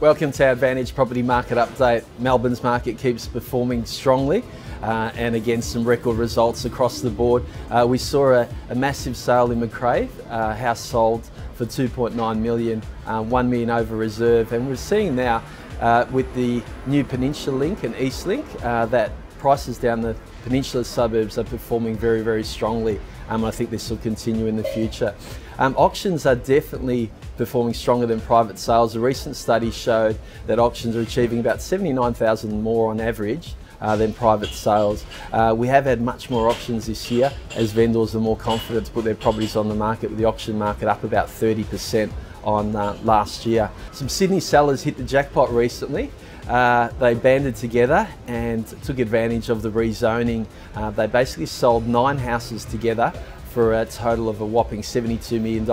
Welcome to our Advantage Property Market Update. Melbourne's market keeps performing strongly and again some record results across the board. We saw a massive sale in McRae House sold for 2.9 million, 1 million over reserve, and we're seeing now with the new Peninsula Link and East Link that prices down the Peninsula suburbs are performing very, very strongly. I think this will continue in the future. Auctions are definitely performing stronger than private sales. A recent study showed that auctions are achieving about 79,000 more on average than private sales. We have had much more auctions this year as vendors are more confident to put their properties on the market, with the auction market up about 30% on last year. Some Sydney sellers hit the jackpot recently. They banded together and took advantage of the rezoning. They basically sold 9 houses together for a total of a whopping $72 million.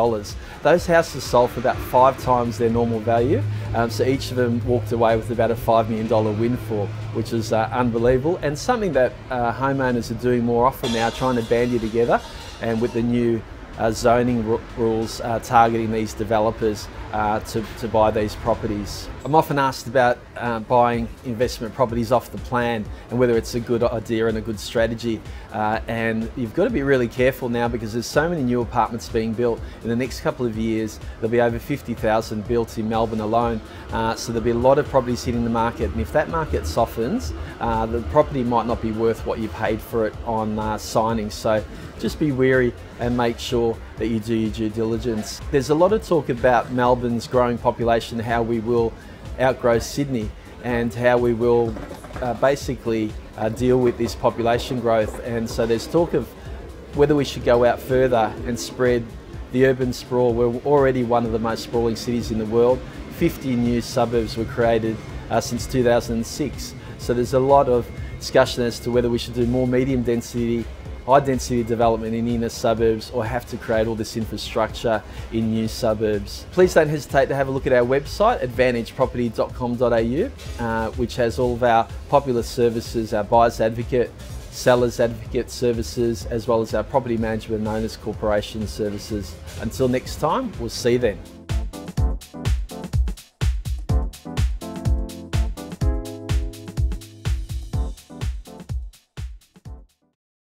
Those houses sold for about 5 times their normal value, so each of them walked away with about a $5 million windfall, which is unbelievable, and something that homeowners are doing more often now, trying to band you together, and with the new zoning rules targeting these developers to buy these properties. I'm often asked about buying investment properties off the plan and whether it's a good idea and a good strategy, and you've got to be really careful now because there's so many new apartments being built. In the next couple of years there'll be over 50,000 built in Melbourne alone, so there'll be a lot of properties hitting the market, and if that market softens, the property might not be worth what you paid for it on signing. So just be wary and make sure that you do your due diligence. There's a lot of talk about Melbourne's growing population, how we will outgrow Sydney and how we will basically deal with this population growth, and so there's talk of whether we should go out further and spread the urban sprawl. We're already one of the most sprawling cities in the world. 50 new suburbs were created since 2006, so there's a lot of discussion as to whether we should do more medium density, high density development in inner suburbs, or have to create all this infrastructure in new suburbs. Please don't hesitate to have a look at our website, advantageproperty.com.au, which has all of our popular services, our buyer's advocate, seller's advocate services, as well as our property management and owners corporation services. Until next time, we'll see you then.